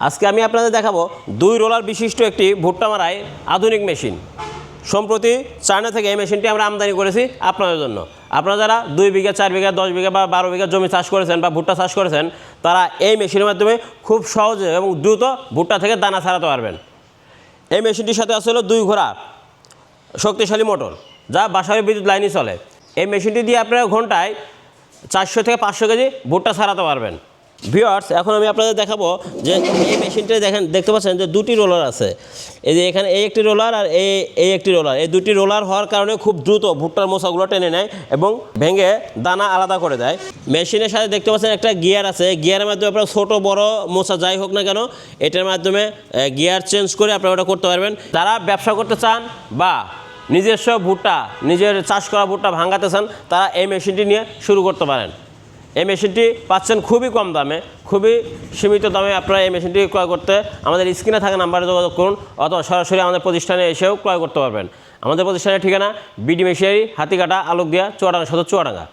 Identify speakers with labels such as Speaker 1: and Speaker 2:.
Speaker 1: আজকে আমি আপনাদের দেখাবো 2 রোলার বিশিষ্ট একটি ভুট্টা মারাই আধুনিক মেশিন। সম্প্রতি চায়না থেকে এই মেশিনটি আমরা আমদানি করেছি আপনাদের জন্য। আপনারা যারা 2 বিঘা 4 বিঘা 10 বিঘা বা 12 বিঘা জমি চাষ করেছেন বা ভুট্টা চাষ করেছেন, তারা এই মেশিনের মাধ্যমে খুব সহজে এবং দ্রুত ভুট্টা থেকে দানা ছাড়াতে পারবেন। এই মেশিনটির সাথে আছে হলো 2 ঘোড়া শক্তিশালী মোটর, যা বাসায় বিদ্যুৎ লাইনে চলে। এই মেশিনটি দিয়ে আপনারা ঘন্টায় 400 থেকে 500 কেজি ভুট্টা ছাড়াতে পারবেন। ভিউয়ার্স, এখন আমি আপনাদের দেখাবো যে এই মেশিনটা দেখতে পাচ্ছেন যে 2টি রোলার আছে। এই যে এখানে এই একটি রোলার আর এই একটি রোলার, এই 2টি রোলার হওয়ার কারণে খুব দ্রুত ভুট্টার মোচাগুলো টেনে নেয় এবং ভেঙে দানা আলাদা করে দেয়। মেশিনের সাথে দেখতে পাচ্ছেন একটা গিয়ার আছে। গিয়ারের মাধ্যমে আপনারা ছোটো বড় মোচা যাই হোক না কেন, এটার মাধ্যমে গিয়ার চেঞ্জ করে আপনারা ওটা করতে পারবেন। যারা ব্যবসা করতে চান বা নিজস্ব ভুট্টা, নিজের চাষ করা ভুট্টা ভাঙাতে চান, তারা এই মেশিনটি নিয়ে শুরু করতে পারেন। এই মেশিনটি পাচ্ছেন খুবই কম দামে, খুবই সীমিত দামে। আপনারা এই মেশিনটি ক্রয় করতে আমাদের স্ক্রিনে থাকা নাম্বারে যোগাযোগ করুন, অথবা সরাসরি আমাদের প্রতিষ্ঠানে এসেও ক্রয় করতে পারবেন। আমাদের প্রতিষ্ঠানের ঠিকানা বিডি মেশিনারি, হাতিকাটা, আলোকদিয়া, চুয়াডাঙ্গা সদর, চুয়াডাঙ্গা।